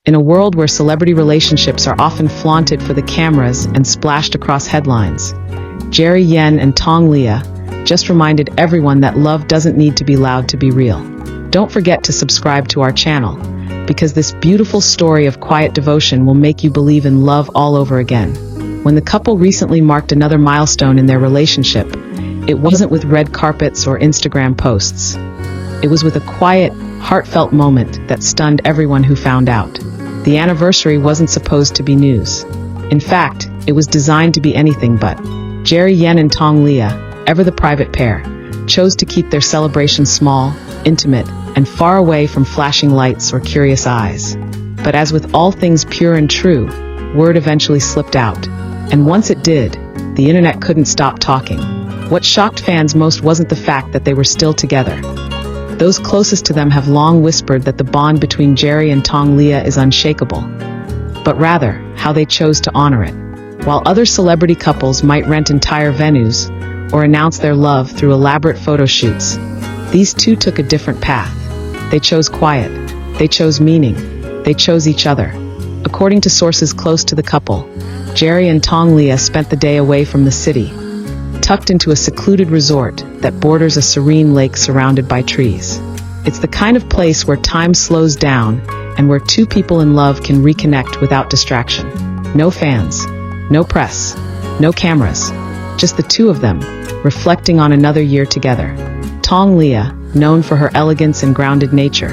In a world where celebrity relationships are often flaunted for the cameras and splashed across headlines, Jerry Yen and Tong Liya just reminded everyone that love doesn't need to be loud to be real. Don't forget to subscribe to our channel, because this beautiful story of quiet devotion will make you believe in love all over again. When the couple recently marked another milestone in their relationship, it wasn't with red carpets or Instagram posts. It was with a quiet, heartfelt moment that stunned everyone who found out. The anniversary wasn't supposed to be news. In fact, it was designed to be anything but. Jerry Yen and Tong Liya, ever the private pair, chose to keep their celebration small, intimate, and far away from flashing lights or curious eyes. But as with all things pure and true, word eventually slipped out. And once it did, the internet couldn't stop talking. What shocked fans most wasn't the fact that they were still together. Those closest to them have long whispered that the bond between Jerry and Tong Liya is unshakable, but rather how they chose to honor it. While other celebrity couples might rent entire venues or announce their love through elaborate photo shoots, these two took a different path. They chose quiet. They chose meaning. They chose each other. According to sources close to the couple, Jerry and Tong Liya spent the day away from the city, tucked into a secluded resort that borders a serene lake surrounded by trees. It's the kind of place where time slows down and where two people in love can reconnect without distraction. No fans, no press, no cameras, just the two of them, reflecting on another year together. Tong Liya, known for her elegance and grounded nature,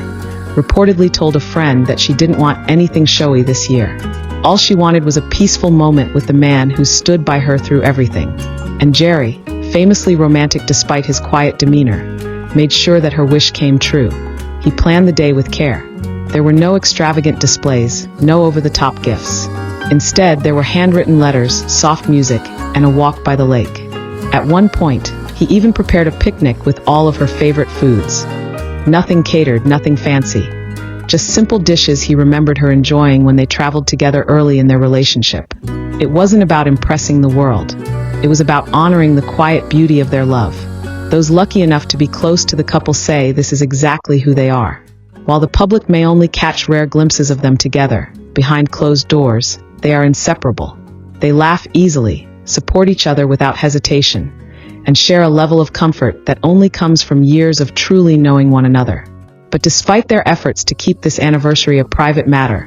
reportedly told a friend that she didn't want anything showy this year. All she wanted was a peaceful moment with the man who stood by her through everything. And Jerry, famously romantic despite his quiet demeanor, made sure that her wish came true. He planned the day with care. There were no extravagant displays, no over-the-top gifts. Instead, there were handwritten letters, soft music, and a walk by the lake. At one point, he even prepared a picnic with all of her favorite foods. Nothing catered, nothing fancy. Just simple dishes he remembered her enjoying when they traveled together early in their relationship. It wasn't about impressing the world. It was about honoring the quiet beauty of their love. Those lucky enough to be close to the couple say this is exactly who they are. While the public may only catch rare glimpses of them together, behind closed doors, they are inseparable. They laugh easily, support each other without hesitation, and share a level of comfort that only comes from years of truly knowing one another. But despite their efforts to keep this anniversary a private matter,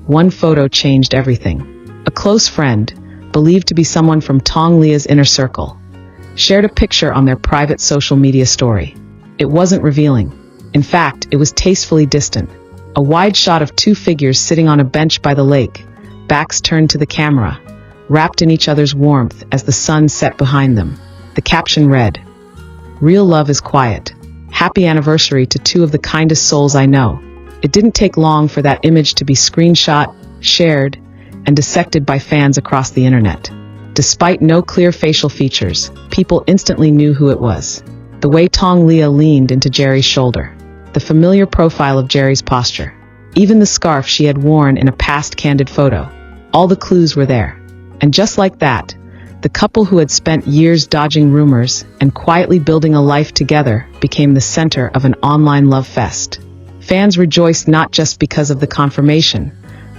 one photo changed everything. A close friend, believed to be someone from Tong Liya's inner circle, shared a picture on their private social media story. It wasn't revealing. In fact, it was tastefully distant. A wide shot of two figures sitting on a bench by the lake, backs turned to the camera, wrapped in each other's warmth as the sun set behind them. The caption read, "Real love is quiet. Happy anniversary to two of the kindest souls I know." It didn't take long for that image to be screenshot, shared, and dissected by fans across the internet. Despite no clear facial features, people instantly knew who it was. The way Tong Liya leaned into Jerry's shoulder, the familiar profile of Jerry's posture, even the scarf she had worn in a past candid photo. All the clues were there. And just like that, the couple who had spent years dodging rumors and quietly building a life together became the center of an online love fest. Fans rejoiced not just because of the confirmation,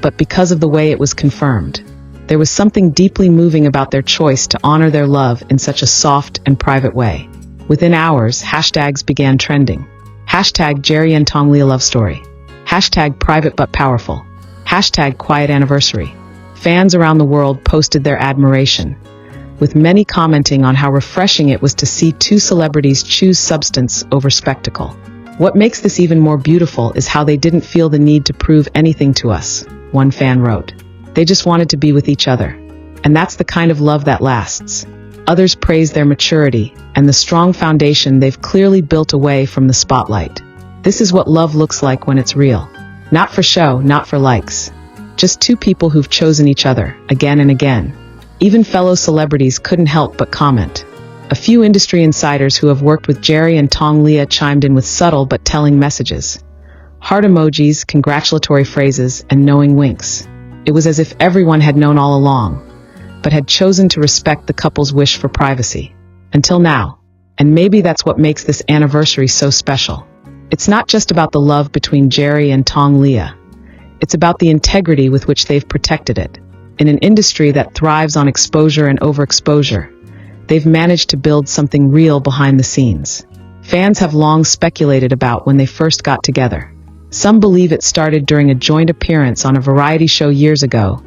but because of the way it was confirmed. There was something deeply moving about their choice to honor their love in such a soft and private way. Within hours, hashtags began trending. Hashtag Jerry and Tong Liya love story. Hashtag private but powerful. Hashtag quiet anniversary. Fans around the world posted their admiration, with many commenting on how refreshing it was to see two celebrities choose substance over spectacle. What makes this even more beautiful is how they didn't feel the need to prove anything to us, one fan wrote. They just wanted to be with each other. And that's the kind of love that lasts. Others praised their maturity and the strong foundation they've clearly built away from the spotlight. This is what love looks like when it's real. Not for show, not for likes. Just two people who've chosen each other, again and again. Even fellow celebrities couldn't help but comment. A few industry insiders who have worked with Jerry and Tong Liya chimed in with subtle but telling messages. Heart emojis, congratulatory phrases, and knowing winks. It was as if everyone had known all along, but had chosen to respect the couple's wish for privacy. Until now. And maybe that's what makes this anniversary so special. It's not just about the love between Jerry and Tong Liya. It's about the integrity with which they've protected it. In an industry that thrives on exposure and overexposure, they've managed to build something real behind the scenes. Fans have long speculated about when they first got together. Some believe it started during a joint appearance on a variety show years ago,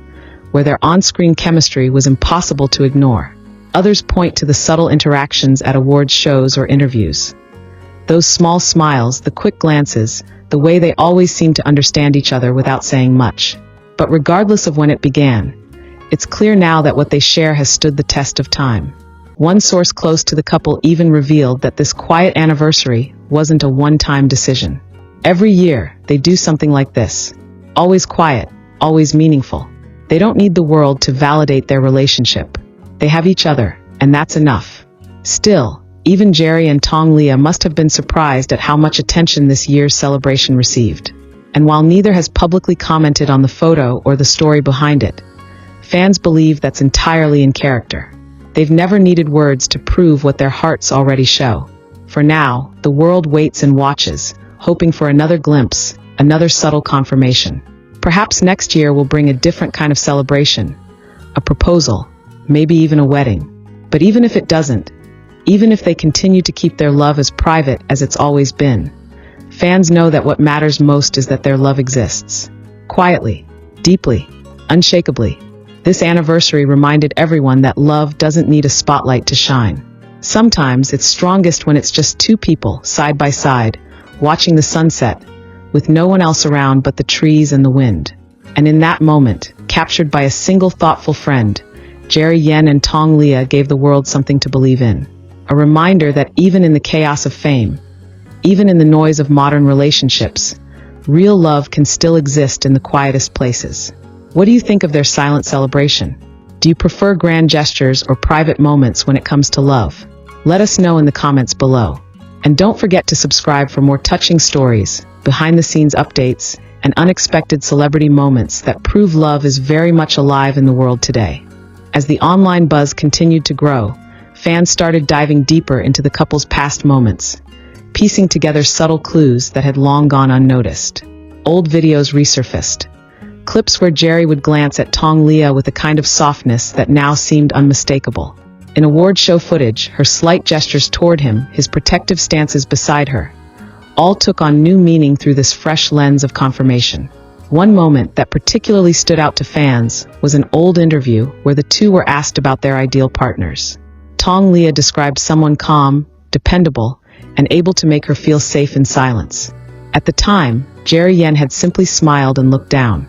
where their on-screen chemistry was impossible to ignore. Others point to the subtle interactions at awards shows or interviews. Those small smiles, the quick glances, the way they always seem to understand each other without saying much. But regardless of when it began, it's clear now that what they share has stood the test of time. One source close to the couple even revealed that this quiet anniversary wasn't a one-time decision. Every year, they do something like this. Always quiet, always meaningful. They don't need the world to validate their relationship. They have each other, and that's enough. Still, even Jerry and Tong Liya must have been surprised at how much attention this year's celebration received. And while neither has publicly commented on the photo or the story behind it, fans believe that's entirely in character. They've never needed words to prove what their hearts already show. For now, the world waits and watches, hoping for another glimpse, another subtle confirmation. Perhaps next year will bring a different kind of celebration, a proposal, maybe even a wedding. But even if it doesn't, even if they continue to keep their love as private as it's always been, fans know that what matters most is that their love exists. Quietly, deeply, unshakably. This anniversary reminded everyone that love doesn't need a spotlight to shine. Sometimes it's strongest when it's just two people, side by side, watching the sunset, with no one else around but the trees and the wind. And in that moment, captured by a single thoughtful friend, Jerry Yen and Tong Liya gave the world something to believe in. A reminder that even in the chaos of fame, even in the noise of modern relationships, real love can still exist in the quietest places. What do you think of their silent celebration? Do you prefer grand gestures or private moments when it comes to love? Let us know in the comments below. And don't forget to subscribe for more touching stories, behind-the-scenes updates, and unexpected celebrity moments that prove love is very much alive in the world today. As the online buzz continued to grow, fans started diving deeper into the couple's past moments, piecing together subtle clues that had long gone unnoticed. Old videos resurfaced. Clips where Jerry would glance at Tong Liya with a kind of softness that now seemed unmistakable. In award show footage, her slight gestures toward him, his protective stances beside her, all took on new meaning through this fresh lens of confirmation. One moment that particularly stood out to fans was an old interview where the two were asked about their ideal partners. Tong Liya described someone calm, dependable, and able to make her feel safe in silence. At the time, Jerry Yen had simply smiled and looked down.